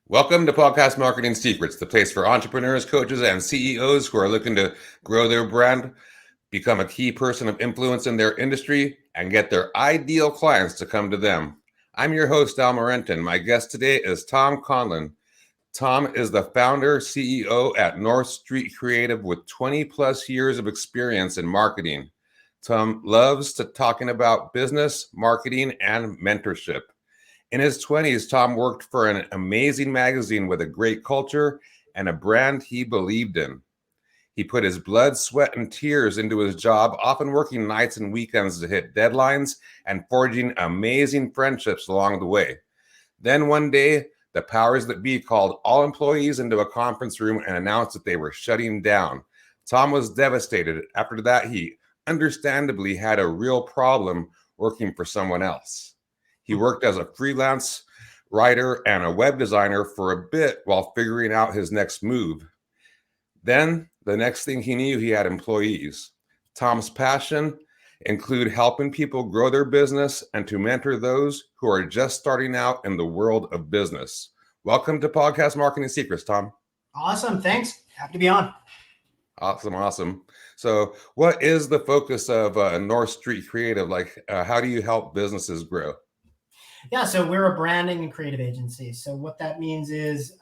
Welcome to Podcast Marketing Secrets, the place for entrepreneurs, coaches, and CEOs who are looking to grow their brand, become a key person of influence in their industry, and get their ideal clients to come to them. I'm your host, Al Morenton. My guest today is Tom Conlon. Tom is the founder, CEO at North Street Creative with 20 plus years of experience in marketing. Tom loves talking about business, marketing, and mentorship. In his 20s, Tom worked for an amazing magazine with a great culture and a brand he believed in. He put his blood, sweat, and tears into his job, often working nights and weekends to hit deadlines and forging amazing friendships along the way. Then one day, the powers that be called all employees into a conference room and announced that they were shutting down. Tom was devastated. After that, he understandably had a real problem working for someone else. He worked as a freelance writer and a web designer for a bit while figuring out his next move. Then, the next thing he knew, he had employees. Tom's passion include helping people grow their business and to mentor those who are just starting out in the world of business. Welcome to Podcast Marketing Secrets, Tom. Awesome. Thanks. Happy to be on. Awesome. So what is the focus of North Street Creative? How do you help businesses grow? Yeah, so we're a branding and creative agency. So what that means is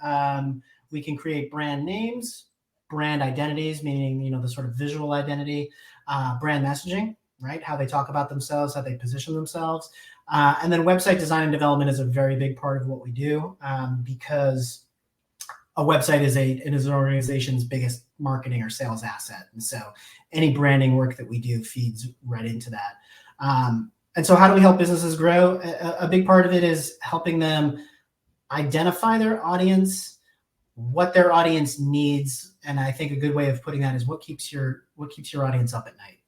we can create brand names, brand identities, meaning, the sort of visual identity, brand messaging, right? How they talk about themselves, how they position themselves. And then website design and development is a very big part of what we do because a website is an organization's biggest marketing or sales asset. And so any branding work that we do feeds right into that. And so how do we help businesses grow? A big part of it is helping them identify their audience, what their audience needs. And I think a good way of putting that is what keeps your audience up at night?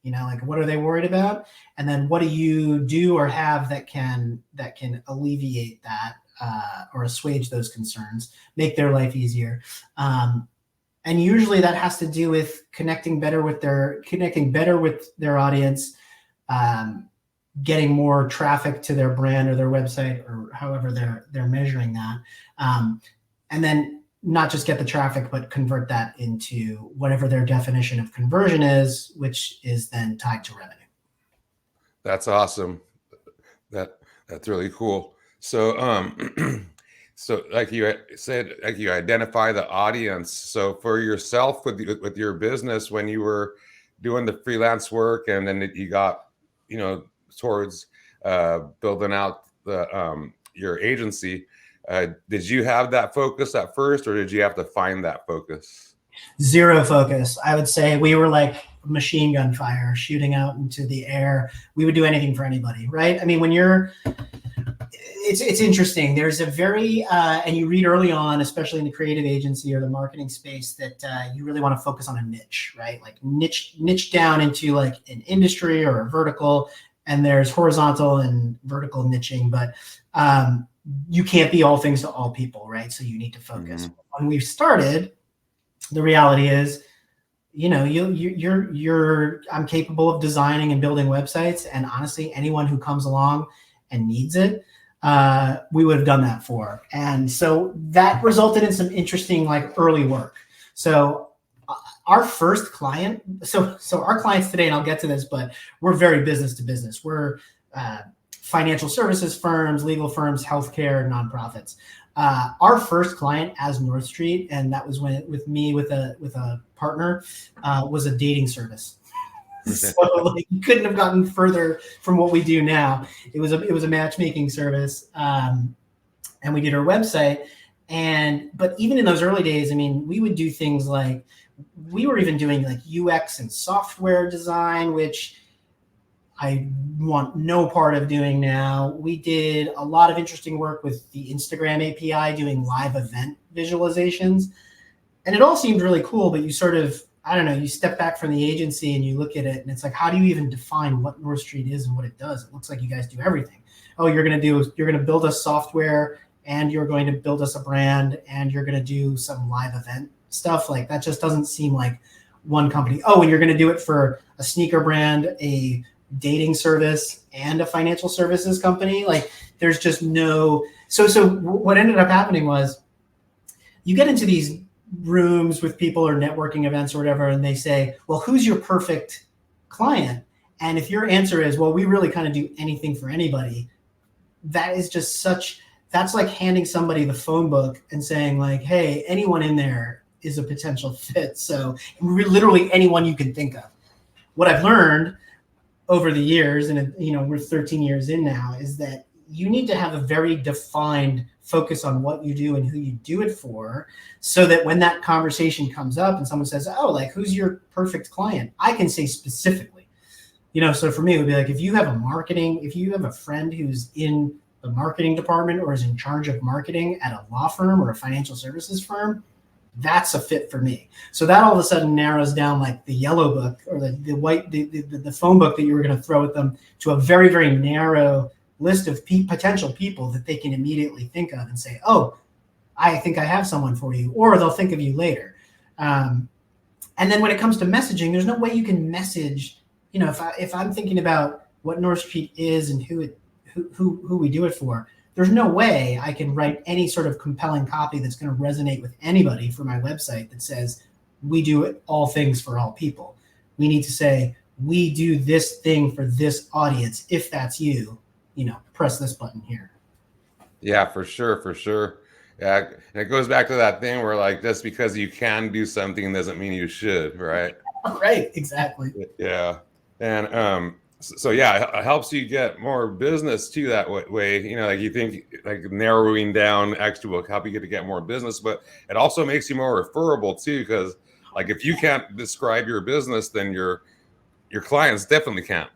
What are they worried about? And then what do you do or have that can alleviate that or assuage those concerns, make their life easier. And usually that has to do with connecting better with their audience, getting more traffic to their brand or their website or however they're measuring that. And then not just get the traffic, but convert that into whatever their definition of conversion is, which is then tied to revenue. That's awesome. That's really cool. So, so like you said, like you identify the audience. So for yourself with your business, when you were doing the freelance work and then you got, towards building out your agency, did you have that focus at first, or did you have to find that focus? Zero focus. I would say we were like machine gun fire shooting out into the air. We would do anything for anybody, right? I mean, it's interesting. There's a very, and you read early on, especially in the creative agency or the marketing space, that you really want to focus on a niche, right? Like niche down into like an industry or a vertical. And there's horizontal and vertical niching, but you can't be all things to all people, right? So you need to focus. Mm-hmm. When we started, the reality is, I'm capable of designing and building websites, and honestly, anyone who comes along and needs it, we would have done that for. And so that resulted in some interesting early work. So our first client, so our clients today, and I'll get to this, but we're very business to business. We're financial services firms, legal firms, healthcare, nonprofits. Our first client as North Street, and that was with a partner, was a dating service. So you couldn't have gotten further from what we do now. It was a matchmaking service, and we did our website. But even in those early days, I mean, we would do things like, we were even doing like UX and software design, which I want no part of doing now. We did a lot of interesting work with the Instagram API, doing live event visualizations. And it all seemed really cool, but you sort of, you step back from the agency and you look at it and it's like, how do you even define what North Street is and what it does? It looks like you guys do everything. Oh, you're going to build us software, and you're going to build us a brand, and you're going to do some live event stuff. Like that just doesn't seem like one company. Oh, and you're going to do it for a sneaker brand, a dating service, and a financial services company. Like there's just no. So what ended up happening was you get into these rooms with people or networking events or whatever, and they say, well, who's your perfect client? And if your answer is, well, we really kind of do anything for anybody, that is just that's like handing somebody the phone book and saying like, hey, anyone in there is a potential fit. So literally anyone you can think of. What I've learned over the years, and we're 13 years in now, is that you need to have a very defined focus on what you do and who you do it for, so that when that conversation comes up and someone says, oh, like, who's your perfect client? I can say specifically, so for me, it would be like, if you have a friend who's in the marketing department or is in charge of marketing at a law firm or a financial services firm, that's a fit for me. So that all of a sudden narrows down like the yellow book or the phone book that you were going to throw at them to a very, very narrow list of potential people that they can immediately think of and say, oh, I think I have someone for you, or they'll think of you later. And then when it comes to messaging, there's no way you can message, if I'm thinking about what North Street is and who we do it for, there's no way I can write any sort of compelling copy that's going to resonate with anybody for my website that says we do all things for all people. We need to say, we do this thing for this audience. If that's you, press this button here. Yeah, for sure. Yeah, and it goes back to that thing where like, just because you can do something doesn't mean you should, right? Right, exactly. Yeah. And so yeah, it helps you get more business too that way. Like you think like narrowing down actually will help you to get more business, but it also makes you more referable too, because like if you can't describe your business, then your clients definitely can't.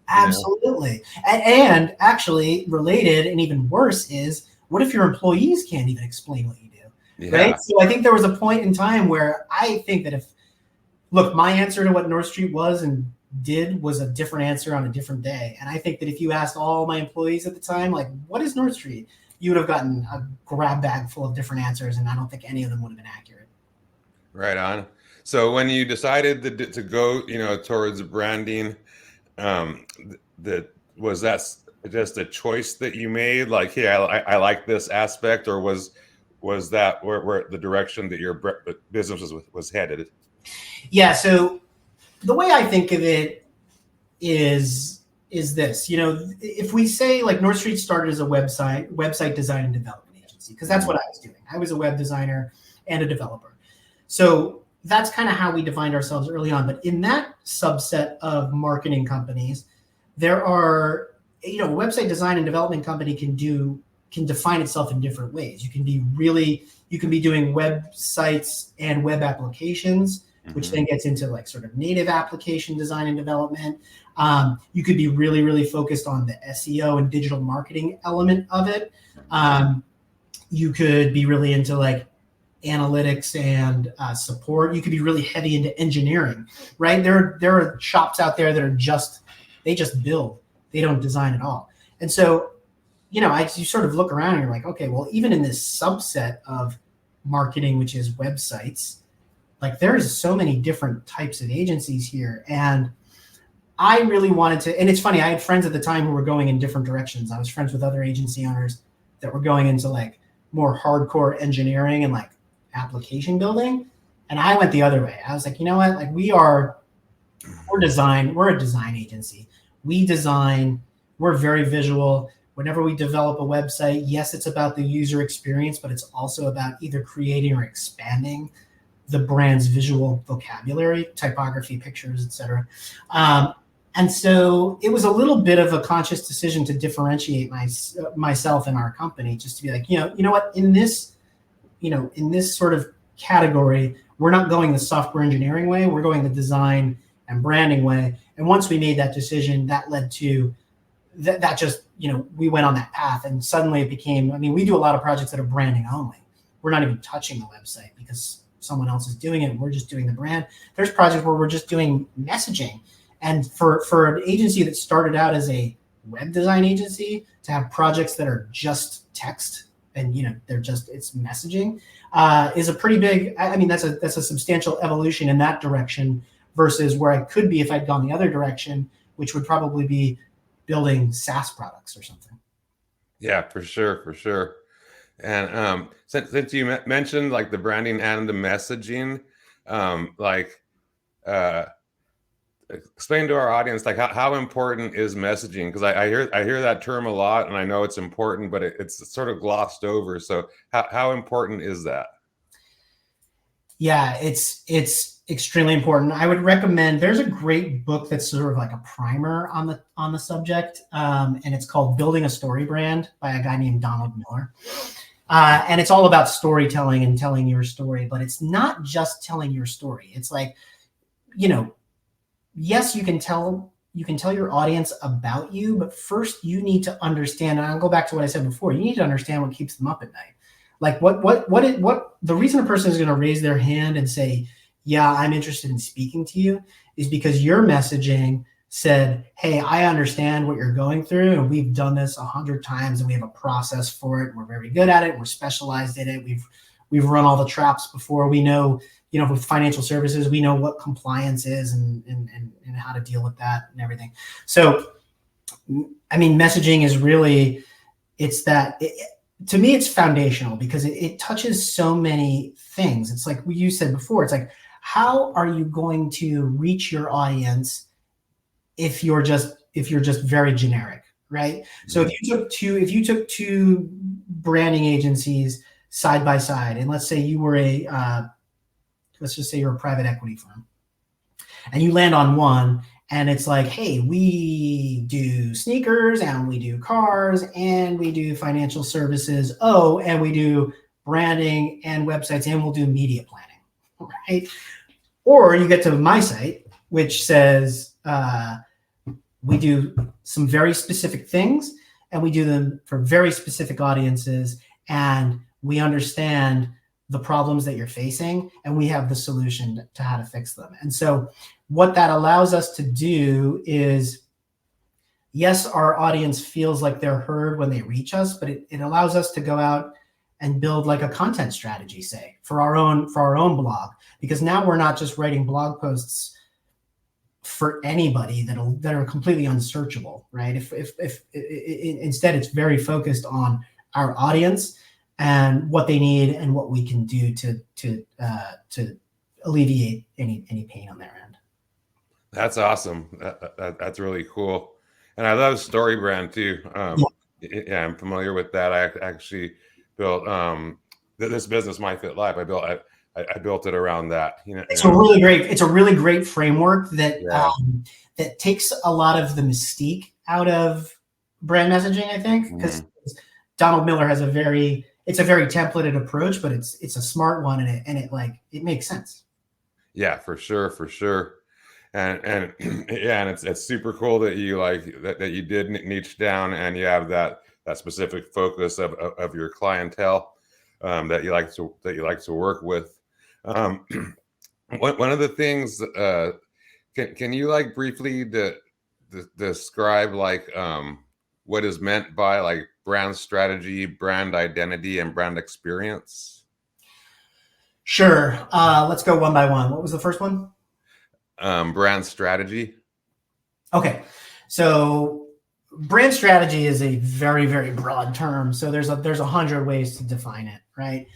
Absolutely. And actually related and even worse is, what if your employees can't even explain what you do? Yeah. Right? So I think there was a point in time where I think that my answer to what North Street was and did was a different answer on a different day. And I think that if you asked all my employees at the time, like, what is North Street? You would have gotten a grab bag full of different answers, and I don't think any of them would have been accurate. Right on. So when you decided to go, towards branding, was that just a choice that you made? Like, hey, I like this aspect, or was that where the direction that your business was headed? Yeah. So the way I think of it is this, if we say like North Street started as a website design and development agency, because that's what I was doing. I was a web designer and a developer. So that's kind of how we defined ourselves early on. But in that subset of marketing companies, there are, a website design and development company can define itself in different ways. You can be doing websites and web applications, which then gets into like sort of native application design and development. You could be really, really focused on the SEO and digital marketing element of it. You could be really into like analytics and support. You could be really heavy into engineering, right? There are shops out there that they just build. They don't design at all. And so, you sort of look around and you're like, okay, well, even in this subset of marketing, which is websites, like there's so many different types of agencies here. And I really wanted to, and it's funny, I had friends at the time who were going in different directions. I was friends with other agency owners that were going into like more hardcore engineering and like application building. And I went the other way. I was like, you know what? Like we're a design agency. We design, we're very visual. Whenever we develop a website, yes, it's about the user experience, but it's also about either creating or expanding the brand's visual vocabulary, typography, pictures, etc. And so it was a little bit of a conscious decision to differentiate myself and our company, just to be like, you know what, in this sort of category, we're not going the software engineering way, we're going the design and branding way. And once we made that decision, that led to that just, we went on that path, and suddenly it became, we do a lot of projects that are branding only. We're not even touching the website because someone else is doing it and we're just doing the brand. There's projects where we're just doing messaging. And for an agency that started out as a web design agency to have projects that are just text and it's messaging is a pretty big, that's a substantial evolution in that direction versus where I could be if I'd gone the other direction, which would probably be building SaaS products or something. Yeah, for sure. And since you mentioned like the branding and the messaging, like uh, explain to our audience like how important is messaging? Because I hear that term a lot, and I know it's important, but it's sort of glossed over. So how important is that? Yeah, it's extremely important. I would recommend, there's a great book that's sort of like a primer on the subject, and it's called Building a Story Brand by a guy named Donald Miller. And it's all about storytelling and telling your story, but it's not just telling your story. It's like, yes, you can tell your audience about you, but first you need to understand, and I'll go back to what I said before, you need to understand what keeps them up at night. Like what the reason a person is going to raise their hand and say, yeah, I'm interested in speaking to you, is because your messaging said, hey, I understand what you're going through, and we've done this 100 times, and we have a process for it. We're very good at it. We're specialized in it. We've run all the traps before. We know, with financial services, we know what compliance is and how to deal with that and everything. So, I mean, messaging is really, to me, it's foundational because it touches so many things. It's like you said before, it's like, how are you going to reach your audience if you're just very generic, right? So if you took two branding agencies side by side, and let's say you were let's just say you're a private equity firm, and you land on one, and it's like, hey, we do sneakers, and we do cars, and we do financial services. Oh, and we do branding and websites, and we'll do media planning, right? Or you get to my site, which says we do some very specific things, and we do them for very specific audiences, and we understand the problems that you're facing, and we have the solution to how to fix them. And so what that allows us to do is, yes, our audience feels like they're heard when they reach us, but it allows us to go out and build like a content strategy, say, for our own blog, because now we're not just writing blog posts for anybody that are completely unsearchable, right? If instead it's very focused on our audience and what they need and what we can do to alleviate any pain on their end. That's awesome. That's really cool. And I love StoryBrand too. Yeah, I'm familiar with that. I actually built this business, My Fit Life. I built it around that. It's a really great framework that that takes a lot of the mystique out of brand messaging, I think, because Donald Miller has a very templated approach, but it's a smart one, and it makes sense. Yeah, for sure. And yeah, and it's super cool that you that you did niche down, and you have that specific focus of your clientele that you like to work with. One of the things, can you briefly describe what is meant by brand strategy, brand identity, and brand experience? Sure. Let's go one by one. What was the first one? Brand strategy. Okay. So brand strategy is a very, very broad term. So there's 100 ways to define it, right?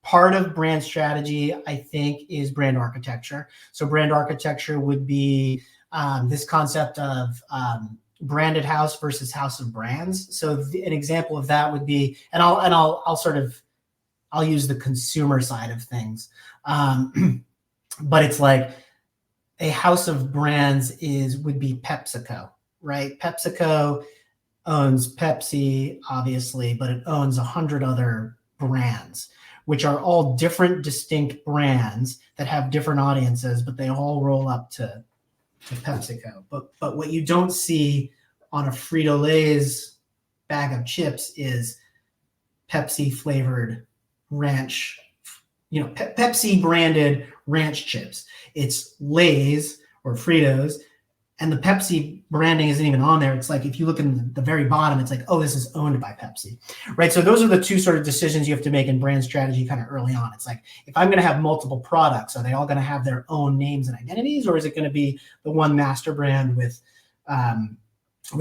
Part of brand strategy, I think, is brand architecture. So brand architecture would be this concept of branded house versus house of brands. So an example of that would be, and I'll use the consumer side of things, but it's like a house of brands would be PepsiCo, right? PepsiCo owns Pepsi, obviously, but it owns 100 other brands, which are all different, distinct brands that have different audiences, but they all roll up to PepsiCo. But what you don't see on a Frito-Lay's bag of chips is Pepsi flavored ranch, Pepsi branded ranch chips. It's Lay's or Fritos, and the Pepsi branding isn't even on there. It's like, if you look in the very bottom, it's like, oh, this is owned by Pepsi, right? So those are the two sort of decisions you have to make in brand strategy kind of early on. It's like, if I'm going to have multiple products, are they all going to have their own names and identities, or is it going to be the one master brand with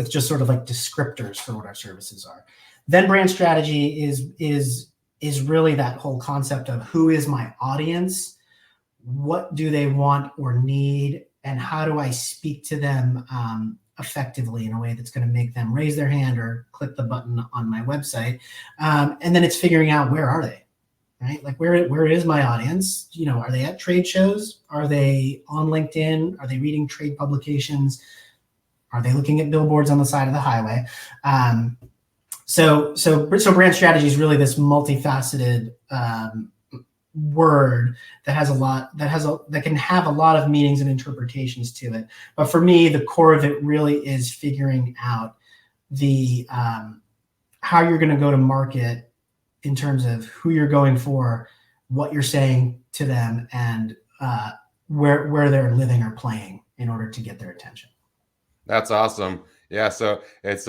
just sort of like descriptors for what our services are? Then brand strategy is really that whole concept of who is my audience, what do they want or need, and how do I speak to them effectively in a way that's going to make them raise their hand or click the button on my website. And then it's figuring out, where are they, right? Like where is my audience? You know, are they at trade shows? Are they on LinkedIn? Are they reading trade publications? Are they looking at billboards on the side of the highway? So brand strategy is really this multifaceted word that has a lot, that can have a lot of meanings and interpretations to it. But for me, the core of it really is figuring out the how you're going to go to market in terms of who you're going for, what you're saying to them, and where they're living or playing in order to get their attention. That's awesome. Yeah, so it's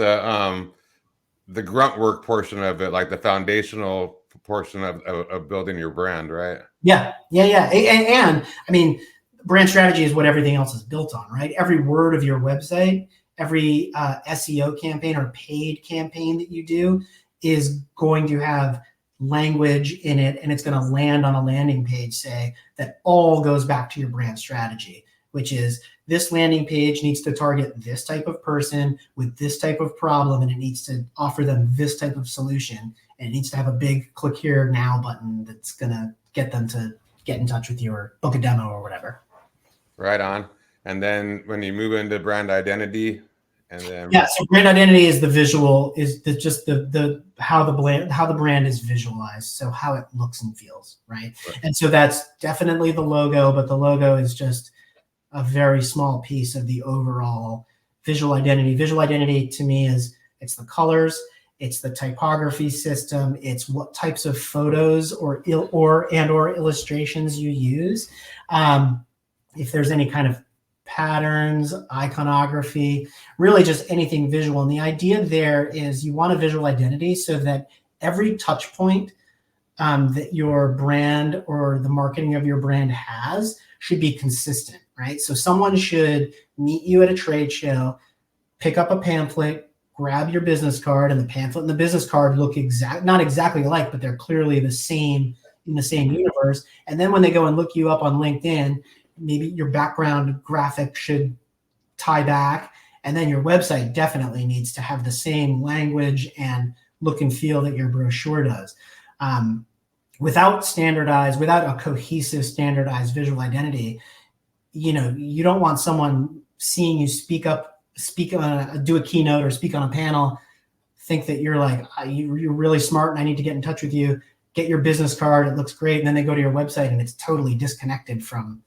the grunt work portion of it, like the foundational portion of building your brand, right? Yeah. And I mean, brand strategy is what everything else is built on, right? Every word of your website, every SEO campaign or paid campaign that you do is going to have language in it, and it's going to land on a landing page, say, that all goes back to your brand strategy, which is, this landing page needs to target this type of person with this type of problem, and it needs to offer them this type of solution, and it needs to have a big click here now button that's going to get them to get in touch with you or book a demo or whatever. Right on. And then when you move into brand identity, and then so brand identity is the visual, is just the how the brand is visualized, so how it looks and feels, right? And so that's definitely the logo, but the logo is just a very small piece of the overall visual identity. Visual identity to me is, it's the colors, it's the typography system, it's what types of photos or illustrations you use. If there's any kind of patterns, iconography, really just anything visual. And the idea there is, you want a visual identity so that every touch point that your brand or the marketing of your brand has should be consistent, right? So someone should meet you at a trade show, pick up a pamphlet, grab your business card, and the pamphlet and the business card look not exactly alike, but they're clearly the same, in the same universe. And then when they go and look you up on LinkedIn, maybe your background graphic should tie back, and then your website definitely needs to have the same language and look and feel that your brochure does. Without a cohesive, standardized visual identity, you don't want someone seeing you do a keynote or speak on a panel, think that you're like, you're really smart and I need to get in touch with you, get your business card, it looks great, and then they go to your website and it's totally disconnected from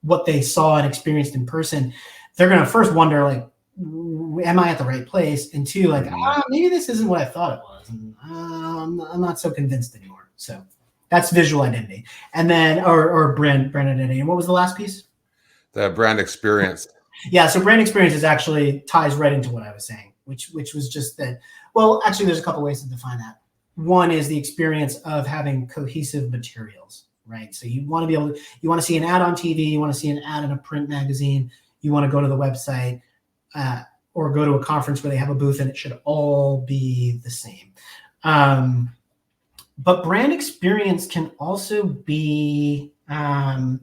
what they saw and experienced in person. They're going to first wonder, like, am I at the right place? And two, like, maybe this isn't what I thought it was. And I'm not so convinced anymore. So that's visual identity. And then, or brand identity. And what was the last piece? The brand experience. Yeah. So brand experience actually ties right into what I was saying, which was just that, well, actually there's a couple ways to define that. One is the experience of having cohesive materials, right? So you want to see an ad on TV, you want to see an ad in a print magazine, you want to go to the website, or go to a conference where they have a booth, and it should all be the same. But brand experience can also be, I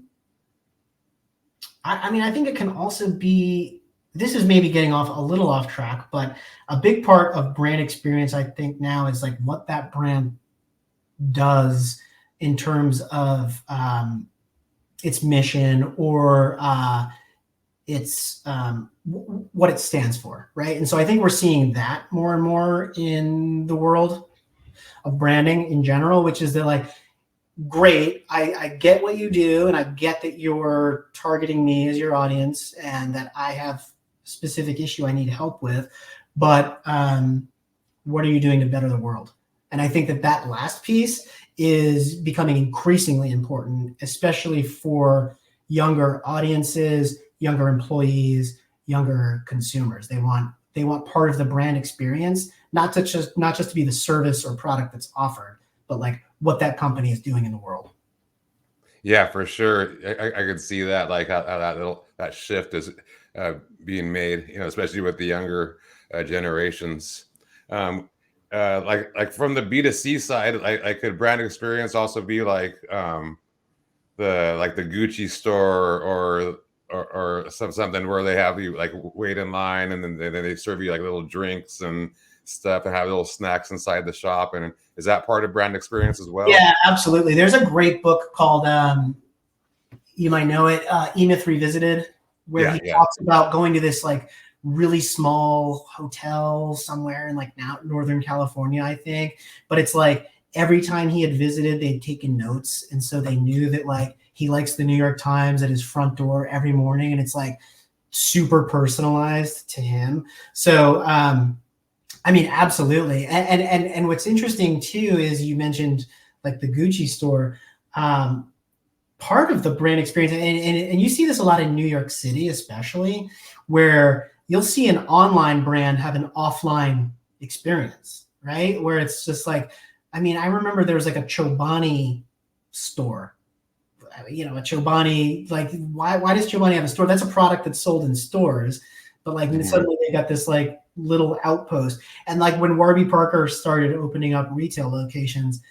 think it can also be, this is maybe getting a little off track, but a big part of brand experience, I think now, is like what that brand does in terms of its mission or it's what it stands for, right? And so I think we're seeing that more and more in the world of branding in general, which is that, like, great, I get what you do, and I get that you're targeting me as your audience and that I have a specific issue I need help with, but what are you doing to better the world? And I think that last piece is becoming increasingly important, especially for younger audiences, younger employees, younger consumers. They want part of the brand experience, not just to be the service or product that's offered, but like what that company is doing in the world. Yeah, for sure. I could see that, like how that shift is being made, especially with the younger generations. like from the B2C side, like could brand experience also be like the Gucci store or something where they have you like wait in line and then they serve you like little drinks and stuff and have little snacks inside the shop, and is that part of brand experience as well? Yeah, absolutely. There's a great book called you might know it, E-Myth Revisited, where he talks about going to this like really small hotel somewhere in like now Northern California, I think. But it's like every time he had visited, they'd taken notes. And so they knew that like he likes the New York Times at his front door every morning. And it's like super personalized to him. So, I mean, absolutely. And what's interesting too, is you mentioned like the Gucci store. Part of the brand experience, and you see this a lot in New York City, especially, where you'll see an online brand have an offline experience, right? Where it's just like, I mean, I remember there was like a Chobani store, you know, a Chobani, like why does Chobani have a store? That's a product that's sold in stores, but like suddenly they got this like little outpost. And like when Warby Parker started opening up retail locations,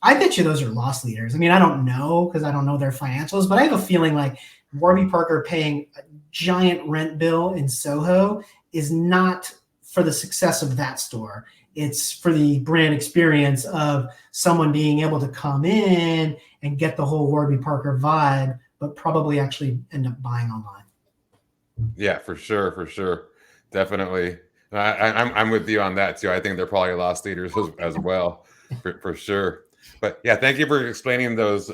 I bet you those are loss leaders. I mean, I don't know because I don't know their financials, but I have a feeling like Warby Parker paying a giant rent bill in Soho is not for the success of that store. It's for the brand experience of someone being able to come in and get the whole Warby Parker vibe, but probably actually end up buying online. Yeah, for sure. Definitely. I'm with you on that too. I think they're probably loss leaders as well. For sure. But yeah, thank you for explaining those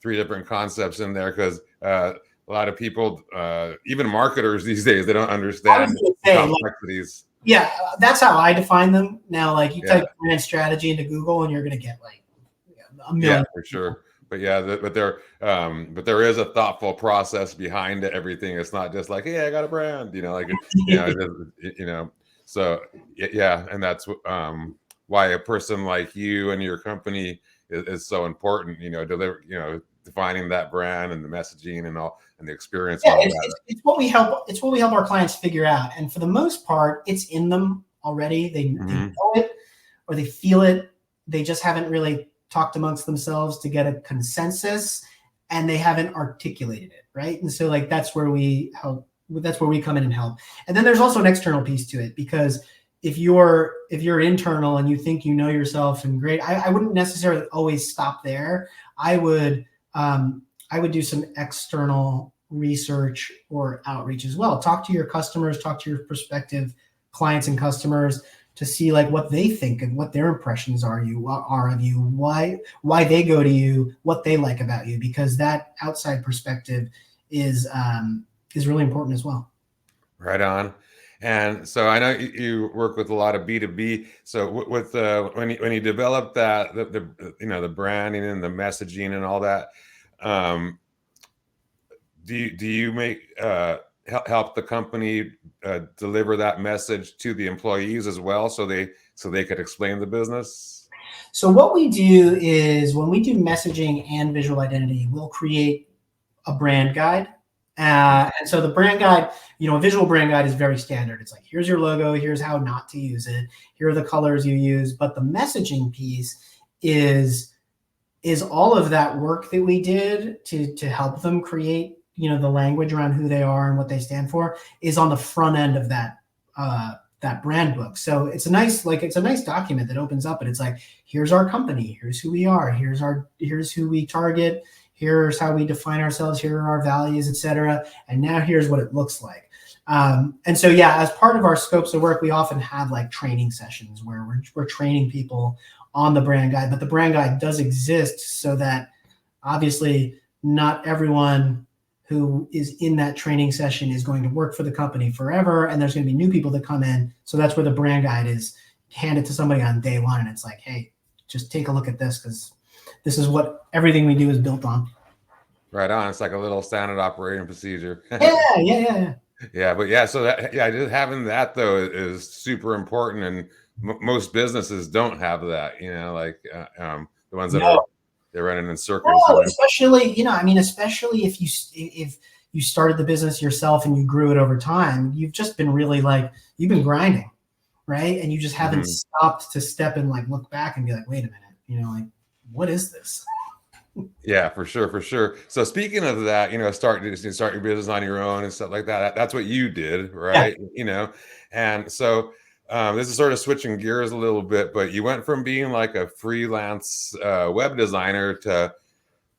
three different concepts in there, because a lot of people, even marketers these days, they don't understand complexities. Like, yeah, that's how I define them. Now, like you type brand strategy into Google and you're going to get like a million. Yeah, for sure. But yeah, but there is a thoughtful process behind everything. It's not just like, hey, I got a brand, you know, like you know. So yeah, and that's why a person like you and your company is so important, you know, defining that brand and the messaging and all and the experience. Yeah, it's what we help. It's what we help our clients figure out. And for the most part, it's in them already. They know it or they feel it. They just haven't really talked amongst themselves to get a consensus, and they haven't articulated it, right? And so like that's where we help. That's where we come in and help. And then there's also an external piece to it, because if you're internal and you think you know yourself and great, I wouldn't necessarily always stop there. I would do some external research or outreach as well. Talk to your customers, talk to your prospective clients and customers to see like what they think and what their impressions are of you, why they go to you, what they like about you, because that outside perspective is really important as well. Right on. And so I know you work with a lot of B2B. So with when you develop that, the branding and the messaging and all that, do you make help the company deliver that message to the employees as well, so they could explain the business? So what we do is when we do messaging and visual identity, we'll create a brand guide. And so the brand guide, a visual brand guide is very standard. It's like, here's your logo, here's how not to use it, here are the colors you use. But the messaging piece is all of that work that we did to help them create, the language around who they are and what they stand for is on the front end of that brand book. So it's a nice document that opens up and it's like, here's our company, here's who we are, here's who we target, here's how we define ourselves, here are our values, etc. And now here's what it looks like. And so, yeah, as part of our scopes of work, we often have like training sessions where we're training people on the brand guide, but the brand guide does exist so that obviously not everyone who is in that training session is going to work for the company forever. And there's going to be new people that come in. So that's where the brand guide is handed to somebody on day one. And it's like, hey, just take a look at this because this is what everything we do is built on. Right on. It's like a little standard operating procedure. Yeah. Yeah, but just having that though is super important, and most businesses don't have that. The ones that they're running in circles. No, especially if you started the business yourself and you grew it over time, you've just been really you've been grinding, right? And you just haven't stopped to step and like look back and be like, wait a minute, like, what is this? Yeah, for sure, for sure. So speaking of that, start your business on your own and stuff like that. That's what you did, Yeah. right? And so this is sort of switching gears a little bit, but you went from being like a freelance web designer to,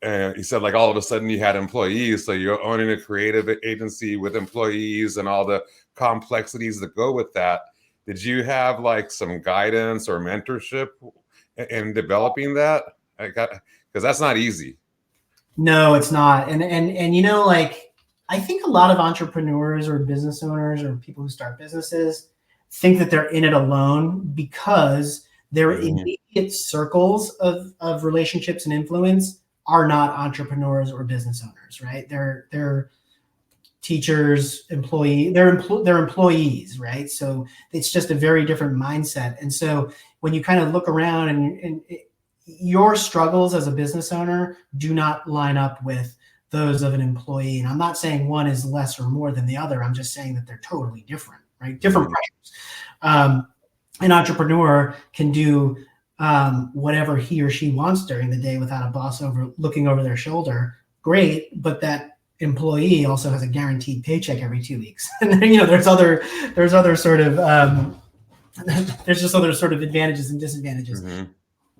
you said like all of a sudden you had employees. So you're owning a creative agency with employees and all the complexities that go with that. Did you have like some guidance or mentorship in developing that? Because that's not easy. No, it's not. And like, I think a lot of entrepreneurs or business owners or people who start businesses think that they're in it alone because their immediate circles of relationships and influence are not entrepreneurs or business owners, right? They're teachers, they're employees, right? So it's just a very different mindset. And so when you kind of look around and your struggles as a business owner do not line up with those of an employee. And I'm not saying one is less or more than the other. I'm just saying that they're totally different, right? Different pressures. An entrepreneur can do whatever he or she wants during the day without a boss looking over their shoulder. Great, but that employee also has a guaranteed paycheck every 2 weeks. And there's other sort of there's just other sort of advantages and disadvantages.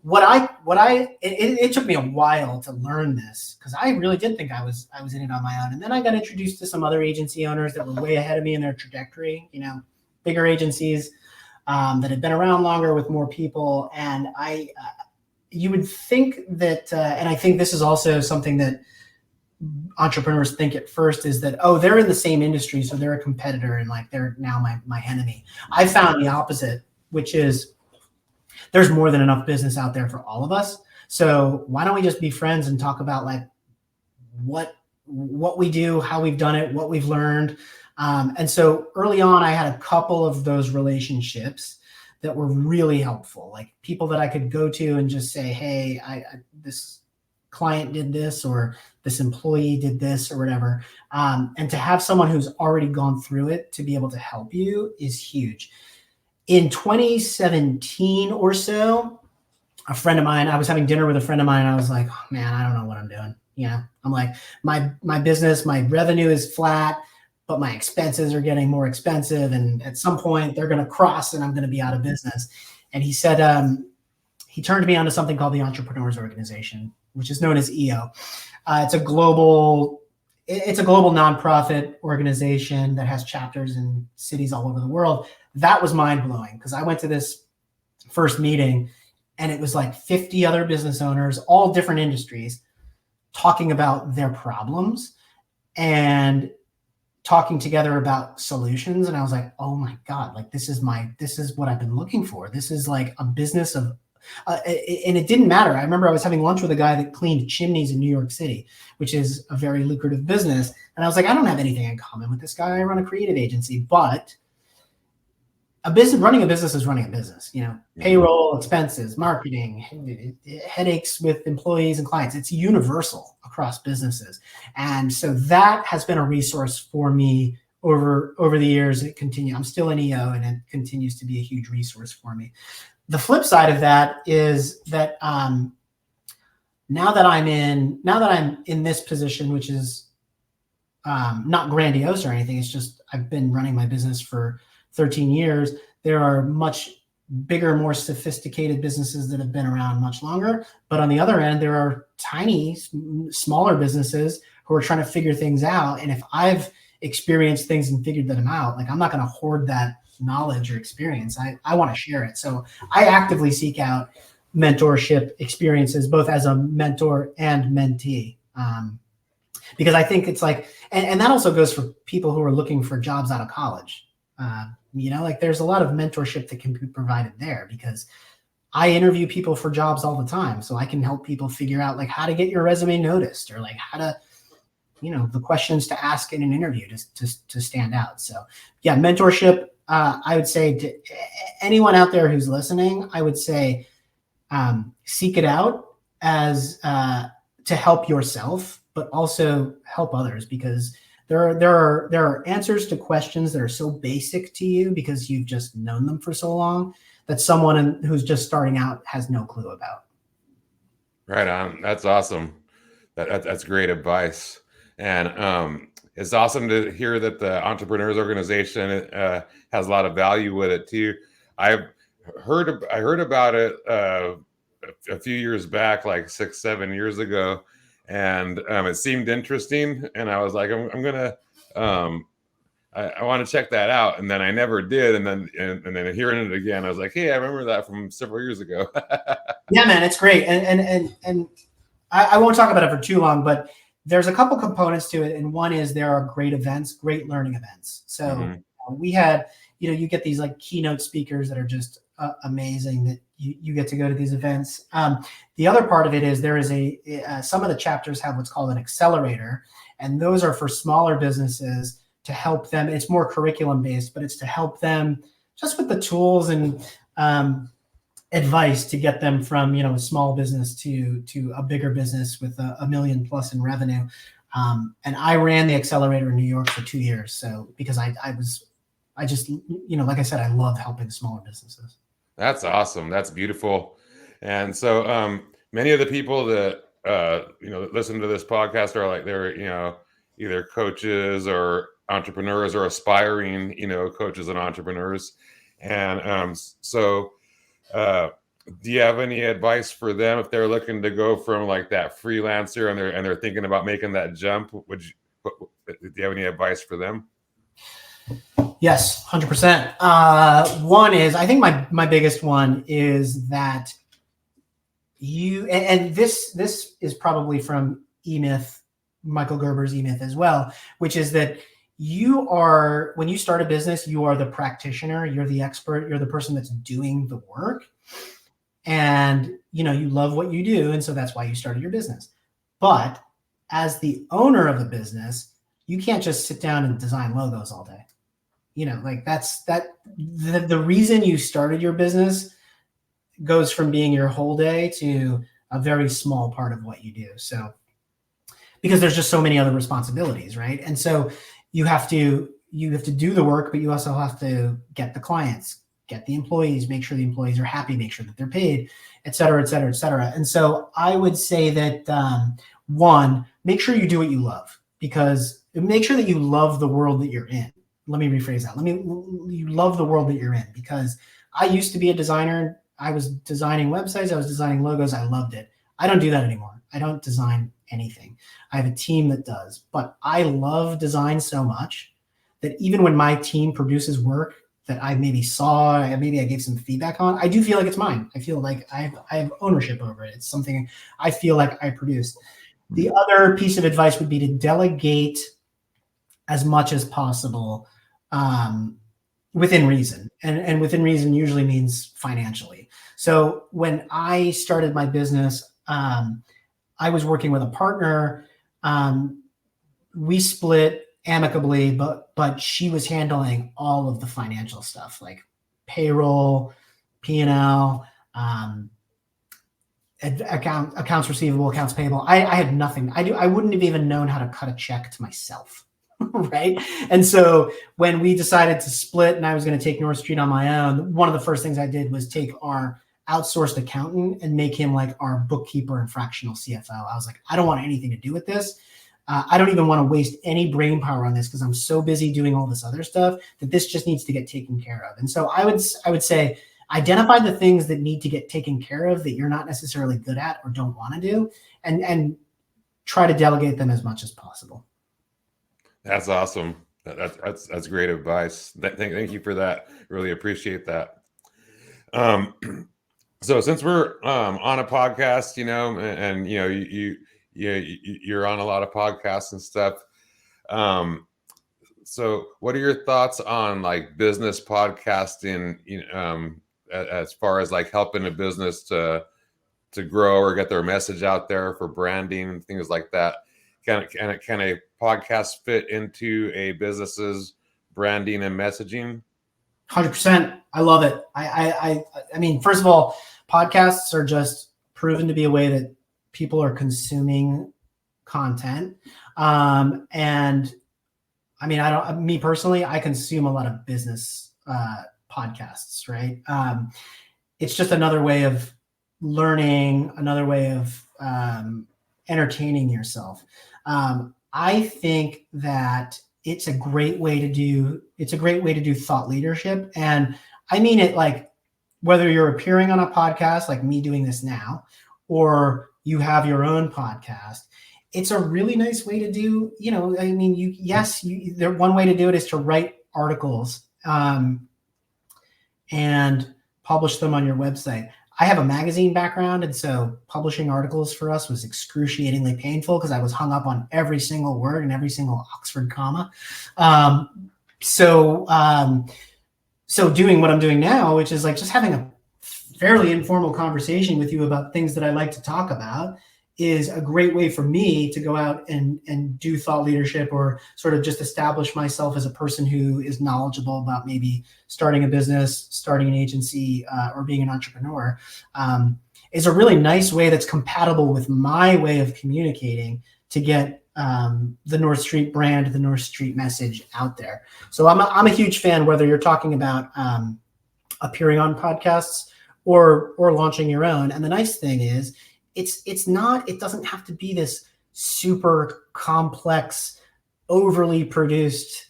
It took me a while to learn this because I really did think I was in it on my own. And then I got introduced to some other agency owners that were way ahead of me in their trajectory, bigger agencies that had been around longer with more people. And you would think that, and I think this is also something that entrepreneurs think at first is that, oh, they're in the same industry, so they're a competitor and like they're now my enemy. I found the opposite, which is there's more than enough business out there for all of us. So why don't we just be friends and talk about like what we do, how we've done it, what we've learned. And so early on, I had a couple of those relationships that were really helpful, like people that I could go to and just say, hey, this client did this, or this employee did this, or whatever. And to have someone who's already gone through it to be able to help you is huge. In 2017 or so, a friend of mine, I was having dinner with a friend of mine. And I was like, oh, man, I don't know what I'm doing. I'm like, my business, my revenue is flat, but my expenses are getting more expensive. And at some point they're going to cross and I'm going to be out of business. And he said, he turned me onto something called the Entrepreneurs Organization, which is known as EO. It's a global nonprofit organization that has chapters in cities all over the world. That was mind blowing because I went to this first meeting and it was like 50 other business owners, all different industries, talking about their problems and talking together about solutions. And I was like, oh my God, like this is what I've been looking for. This is like a business of, and it didn't matter. I remember I was having lunch with a guy that cleaned chimneys in New York City, which is a very lucrative business. And I was like, I don't have anything in common with this guy. I run a creative agency, but running a business is running a business, payroll, expenses, marketing, headaches with employees and clients. It's universal across businesses. And so that has been a resource for me over the years. I'm still in EO and it continues to be a huge resource for me. The flip side of that is that now that I'm in this position, which is not grandiose or anything, it's just I've been running my business for 13 years. There are much bigger, more sophisticated businesses that have been around much longer. But on the other end, there are tiny, smaller businesses who are trying to figure things out. And if I've experienced things and figured them out, like I'm not going to hoard that knowledge or experience. I want to share it. So I actively seek out mentorship experiences, both as a mentor and mentee. Because I think it's like, and that also goes for people who are looking for jobs out of college. Like there's a lot of mentorship that can be provided there because I interview people for jobs all the time. So I can help people figure out like how to get your resume noticed or like how to, the questions to ask in an interview to stand out. So yeah, mentorship, I would say to anyone out there who's listening, I would say seek it out as to help yourself, but also help others because There are answers to questions that are so basic to you because you've just known them for so long that someone who's just starting out has no clue about. Right on. That's awesome. That's great advice. And it's awesome to hear that the Entrepreneurs Organization has a lot of value with it too. I heard about it a few years back, like 6-7 years ago, and it seemed interesting. And I was like, I'm gonna I want to check that out. And then I never did. And then hearing it again, I was like, hey, I remember that from several years ago. Yeah, man, it's great. And I won't talk about it for too long, but there's a couple components to it. And one is there are great events, great learning events. So we had, you get these like keynote speakers that are just amazing that you get to go to these events. The other part of it is there is some of the chapters have what's called an accelerator, and those are for smaller businesses to help them. It's more curriculum based, but it's to help them just with the tools and advice to get them from, a small business to a bigger business with $1 million+ in revenue. And I ran the accelerator in New York for 2 years. So because I just, like I said, I love helping smaller businesses. That's awesome. That's beautiful. And so many of the people that, that listen to this podcast are like, they're, either coaches or entrepreneurs or aspiring, coaches and entrepreneurs. And so do you have any advice for them if they're looking to go from like that freelancer and they're thinking about making that jump? Do you have any advice for them? Yes, 100%. One is, I think my biggest one is that and this is probably from E-Myth, Michael Gerber's E-Myth as well, which is that when you start a business, you are the practitioner, you're the expert, you're the person that's doing the work. And, you love what you do. And so that's why you started your business. But as the owner of a business, you can't just sit down and design logos all day. The reason you started your business goes from being your whole day to a very small part of what you do. So, because there's just so many other responsibilities, right? And so you have to do the work, but you also have to get the clients, get the employees, make sure the employees are happy, make sure that they're paid, et cetera, et cetera, et cetera. And so I would say that one, make sure you do what you love, because make sure that you love the world that you're in. Let me rephrase that. You love the world that you're in, because I used to be a designer. I was designing websites. I was designing logos. I loved it. I don't do that anymore. I don't design anything. I have a team that does, but I love design so much that even when my team produces work that I maybe saw, maybe I gave some feedback on, I do feel like it's mine. I feel like I have ownership over it. It's something I feel like I produced. The other piece of advice would be to delegate as much as possible within reason. And within reason usually means financially. So when I started my business, I was working with a partner. We split amicably, but she was handling all of the financial stuff, like payroll, P&L, accounts receivable, accounts payable. I had nothing. I wouldn't have even known how to cut a check to myself. Right. And so when we decided to split and I was going to take North Street on my own, one of the first things I did was take our outsourced accountant and make him like our bookkeeper and fractional CFO. I was like, I don't want anything to do with this. I don't even want to waste any brain power on this because I'm so busy doing all this other stuff that this just needs to get taken care of. And so I would say identify the things that need to get taken care of that you're not necessarily good at or don't want to do, and try to delegate them as much as possible. That's awesome. That's great advice. Thank you for that. Really appreciate that. So since we're on a podcast, and you're on a lot of podcasts and stuff. So what are your thoughts on like business podcasting? As far as like helping a business to grow or get their message out there for branding and things like that. Can a podcast fit into a business's branding and messaging? 100%. I love it. I mean, first of all, podcasts are just proven to be a way that people are consuming content. And I mean, me personally, I consume a lot of business podcasts, right? It's just another way of learning, another way of entertaining yourself. I think that it's a great way to do thought leadership. And I mean it like whether you're appearing on a podcast like me doing this now, or you have your own podcast, it's a really nice way to do, I mean, one way to do it is to write articles and publish them on your website. I have a magazine background, and so publishing articles for us was excruciatingly painful because I was hung up on every single word and every single Oxford comma. So doing what I'm doing now, which is like just having a fairly informal conversation with you about things that I like to talk about, is a great way for me to go out and do thought leadership, or sort of just establish myself as a person who is knowledgeable about maybe starting a business, starting an agency, or being an entrepreneur, is a really nice way that's compatible with my way of communicating to get the North Street brand, the North Street message out there. So I'm a huge fan, whether you're talking about appearing on podcasts or launching your own. And the nice thing is, it doesn't have to be this super complex, overly produced,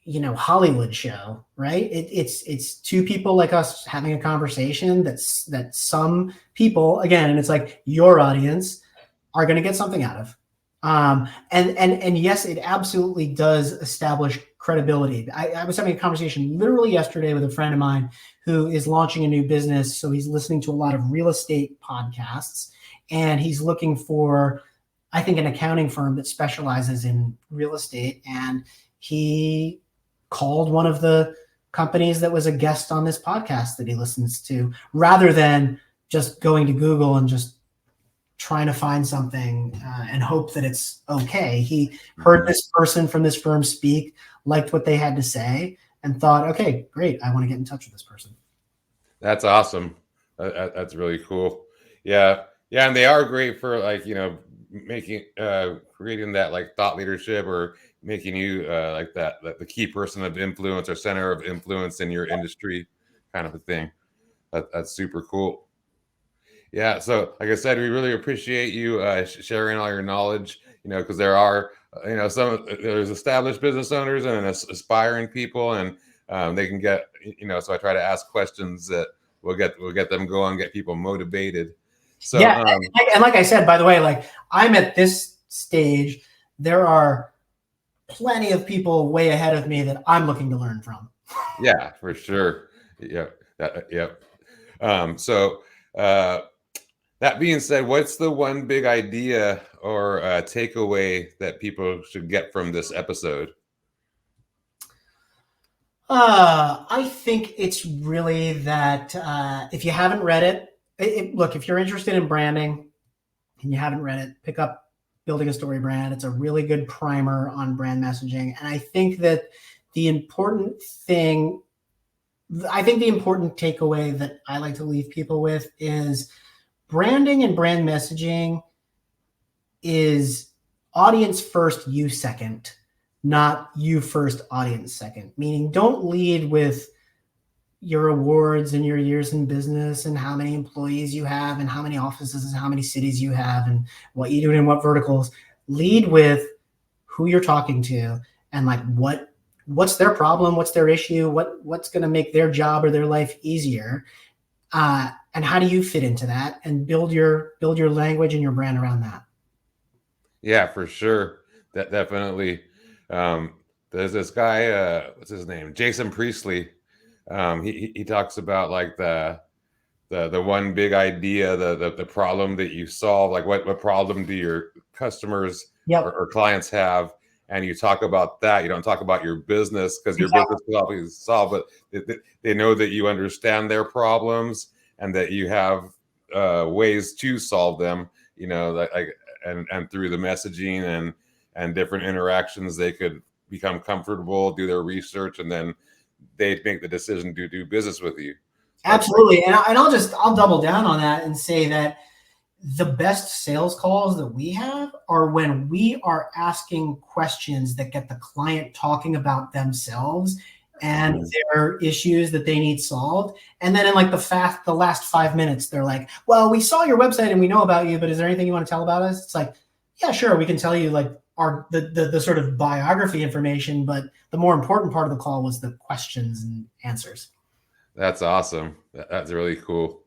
Hollywood show, right? It's two people like us having a conversation that some people, again, and it's like your audience, are going to get something out of. And yes, it absolutely does establish credibility. I was having a conversation literally yesterday with a friend of mine who is launching a new business. So he's listening to a lot of real estate podcasts, and he's looking for, I think, an accounting firm that specializes in real estate. And he called one of the companies that was a guest on this podcast that he listens to, rather than just going to Google and just trying to find something and hope that it's okay. He heard this person from this firm speak, liked what they had to say, and thought, okay, great, I want to get in touch with this person. That's awesome. That's really cool. Yeah. Yeah. And they are great for making, creating that like thought leadership, or making you like the key person of influence or center of influence in your industry kind of a thing. That's super cool. Yeah. So like I said, we really appreciate you sharing all your knowledge, because there are, there's established business owners and aspiring people, and they can get, so I try to ask questions that will get them going, get people motivated. So, yeah. And like I said, by the way, like I'm at this stage, there are plenty of people way ahead of me that I'm looking to learn from. Yeah, for sure. Yep. Yep. That being said, what's the one big idea or takeaway that people should get from this episode? I think it's really that if you haven't read it, look, if you're interested in branding and you haven't read it, pick up Building a StoryBrand. It's a really good primer on brand messaging. And I think that the important takeaway that I like to leave people with is branding and brand messaging is audience first, you second, not you first, audience second. Meaning, don't lead with your awards and your years in business and how many employees you have and how many offices and how many cities you have and what you do in what verticals. Lead with who you're talking to and like what's their problem, what's their issue, what's going to make their job or their life easier, and how do you fit into that, and build your language and your brand around that. Yeah, for sure. That definitely. There's this guy, what's his name? Jason Priestley. He talks about like the one big idea, the problem that you solve, like what problem do your customers or clients have, and you talk about that. You don't talk about your business, because your business problem is solved, but they know that you understand their problems and that you have ways to solve them. And through the messaging and different interactions, they could become comfortable, do their research, and then they'd make the decision to do business with you. Absolutely. And I'll double down on that and say that the best sales calls that we have are when we are asking questions that get the client talking about themselves and their issues that they need solved. And then in like the last 5 minutes, they're like, well, we saw your website and we know about you, but is there anything you want to tell about us? It's like, yeah, sure. We can tell you like the sort of biography information, but the more important part of the call was the questions and answers. That's awesome. That's really cool.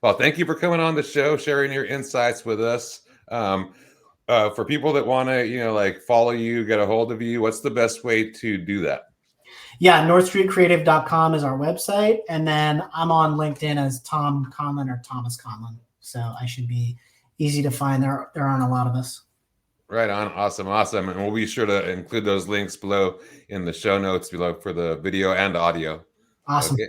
Well, thank you for coming on the show, sharing your insights with us. For people that want to, like follow you, get a hold of you, what's the best way to do that? Yeah, northstreetcreative.com is our website. And then I'm on LinkedIn as Tom Conlon or Thomas Conlon. So I should be easy to find. There aren't a lot of us. Right on. Awesome. And we'll be sure to include those links below in the show notes below for the video and audio. Awesome. Okay.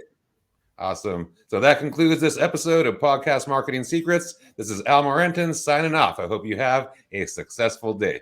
Awesome. So that concludes this episode of Podcast Marketing Secrets. This is Al Morenton signing off. I hope you have a successful day.